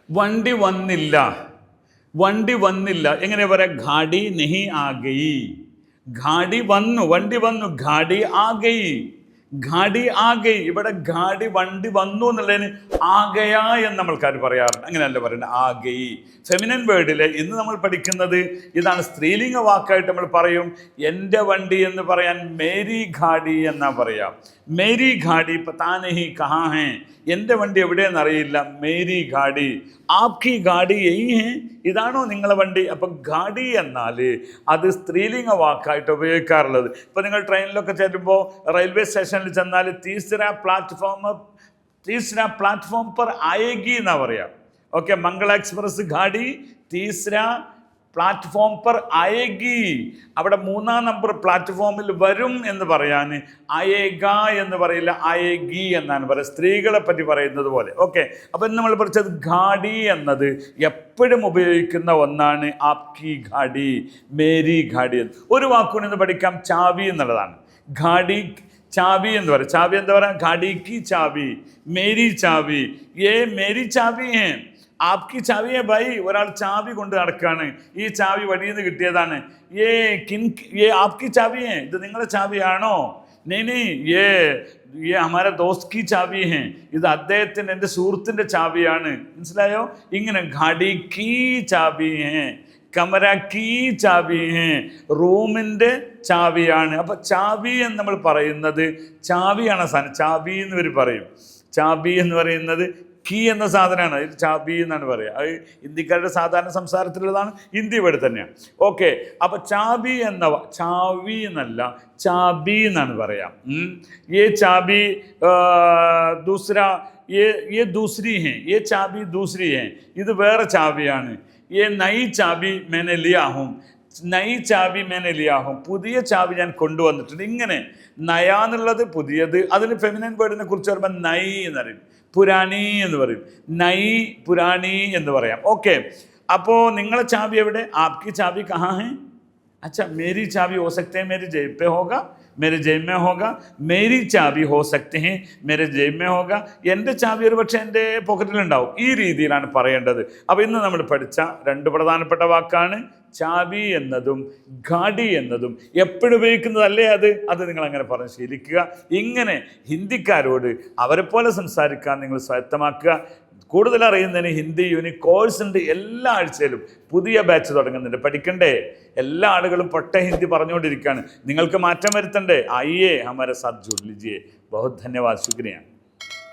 വണ്ടി വന്നില്ല, വണ്ടി വന്നില്ല എങ്ങനെ പറയാം? ഘാടി നെഹി ആ ഗയി. ഘാടി വന്നു, വണ്ടി വന്നു, ഘാടി ആ ഗയി, ഘാടി ആ ഗയി. ഇവിടെ ഘാടി വണ്ടി വന്നു എന്നുള്ളതിന് ആകയാ എന്ന് നമ്മൾക്കാർ പറയാറുണ്ട്. അങ്ങനെയല്ല പറയുന്നത്, ആ ഗയി. ഫെമിനൻ വേർഡിൽ ഇന്ന് നമ്മൾ പഠിക്കുന്നത് ഇതാണ്. സ്ത്രീലിംഗ വാക്കായിട്ട് നമ്മൾ പറയും എൻ്റെ വണ്ടി എന്ന് പറയാൻ മേരി ഘാടി എന്നാ പറയാം. മേരി ഘാടി പതാ നഹി കഹാ ഹേ. എൻ്റെ വണ്ടി എവിടെയെന്ന് അറിയില്ല, മേരി ഘാടി. ആപ്കി ഗാഡി യഹി ഹേ, ഇതാണോ നിങ്ങളെ വണ്ടി? അപ്പം ഗാഡി എന്നാൽ അത് സ്ത്രീലിംഗ വാക്കായിട്ട് ഉപയോഗിക്കാറുള്ളത്. ഇപ്പം നിങ്ങൾ ട്രെയിനിലൊക്കെ ചെല്ലുമ്പോൾ റെയിൽവേ സ്റ്റേഷനിൽ ചെന്നാൽ തീസ്ര പ്ലാറ്റ്ഫോം പർ ആയേഗി എന്നാ പറയാം. ഓക്കെ, മംഗള എക്സ്പ്രസ് ഗാഡി തീസ്ര പ്ലാറ്റ്ഫോം പർ ആയേഗി. അവിടെ 3-ാം നമ്പർ പ്ലാറ്റ്ഫോമിൽ വരും എന്ന് പറയാൻ ആയേഗ എന്ന് പറയില്ല, ആയേഗി എന്നാണ് പറയുക, സ്ത്രീകളെ പറ്റി പറയുന്നത് പോലെ. ഓക്കെ, അപ്പം നമ്മൾ പഠിച്ചത് ഘാടി എന്നത് എപ്പോഴും ഉപയോഗിക്കുന്ന ഒന്നാണ്. ആപ്കി ഘാടി, മേരി ഘാടി. ഒരു വാക്കുകൊണ്ട് ഇന്ന് പഠിക്കാം, ചാവി എന്നുള്ളതാണ്. ഘാടി ചാവി എന്ന് പറയും. ചാവി എന്താ പറയുക? ഘാടിക്ക് ചാവി, മേരി ചാവി. ഏ മേരി ചാവി ഹേ, ആപ്കി ചാവി ഹേ ഭായി. ഒരാൾ ചാവി കൊണ്ട് നടക്കുകയാണ്, ഈ ചാവി വഴിയിൽ നിന്ന് കിട്ടിയതാണ്. ഏ ആപ്കി ചാവി ഹേ, ഇത് നിങ്ങളുടെ ചാവിയാണോ? നെയ് ये हमारे दोस्त की चाबी है, ഇത് അദ്ദേഹത്തിൻ്റെ, എൻ്റെ സുഹൃത്തിൻ്റെ ചാവിയാണ്. മനസ്സിലായോ? ഇങ്ങനെ ഘാടി കീ ചാബി ഹേ, കമര കീ ചാബി ഹേ, റൂമിൻ്റെ ചാവിയാണ്. അപ്പം ചാവി എന്ന് നമ്മൾ പറയുന്നത് ചാവിയാണ് സാധനം. ചാബി എന്ന് ഇവർ പറയും. ചാബി എന്ന് പറയുന്നത് കീ എന്ന സാധനമാണ്, അതിൽ ചാബി എന്നാണ് പറയുക. അത് ഹിന്ദിക്കാരുടെ സാധാരണ സംസാരത്തിലുള്ളതാണ്, ഹിന്ദി വേർഡ് തന്നെയാണ്. ഓക്കെ, അപ്പോൾ ചാബി ചാവി എന്നല്ല, ചാബി എന്നാണ് പറയാം. ये चाबी दूसरा ये दूसरी है, ये चाबी दूसरी है, ഇത് വേറെ ചാവിയാണ്. ये नई चाबी मैंने लिया हूँ, നൈ ചാബി മേനെ ലിയാഹും, പുതിയ ചാവി ഞാൻ കൊണ്ടുവന്നിട്ടുണ്ട്. ഇങ്ങനെ നയ എന്നുള്ളത് പുതിയത്. അതിന് ഫെമിനൻ വേർഡിനെ കുറിച്ച് പറയുമ്പോൾ നൈ എന്ന് പറയും, പുരാണി എന്ന് പറയും, നൈ പുരാണി എന്ന് പറയാം. ഓക്കെ, അപ്പോൾ നിങ്ങളെ ചാബി എവിടെ? ആപ്കി ചാബി കഹാ ഹേ? अच्छा, मेरी चाबी हो सकते हैं मेरे जेब पे होगा, मेरे जेब में होगा. मेरी चाबी हो सकते हैं मेरे जेब में होगा, എൻ്റെ ചാവി ഒരു പക്ഷേ എൻ്റെ പോക്കറ്റിലുണ്ടാവും. ഈ രീതിയിലാണ് പറയേണ്ടത്. അപ്പോൾ ഇന്ന് നമ്മൾ പഠിച്ച 2 പ്രധാനപ്പെട്ട വാക്കാണ് ചാവി എന്നതും ഘാടി എന്നതും. എപ്പോഴും ഉപയോഗിക്കുന്നതല്ലേ അത് നിങ്ങൾ അങ്ങനെ പറഞ്ഞ് ശീലിക്കുക. ഇങ്ങനെ ഹിന്ദിക്കാരോട് അവരെ പോലെ സംസാരിക്കാൻ നിങ്ങൾ സ്വായത്തമാക്കുക. കൂടുതൽ അറിയുന്നതിന് ഹിന്ദി യൂണിക് കോഴ്സ് ഉണ്ട്. എല്ലാ ആഴ്ചയിലും പുതിയ ബാച്ച് തുടങ്ങുന്നുണ്ട്. പഠിക്കണ്ടേ? എല്ലാ ആളുകളും പൊട്ട ഹിന്ദി പറഞ്ഞുകൊണ്ടിരിക്കുകയാണ്. നിങ്ങൾക്ക് മാറ്റം വരുത്തണ്ടേ? ആइए हमारे साथ जुड़ लीजिए. बहुत धन्यवाद, शुक्रिया.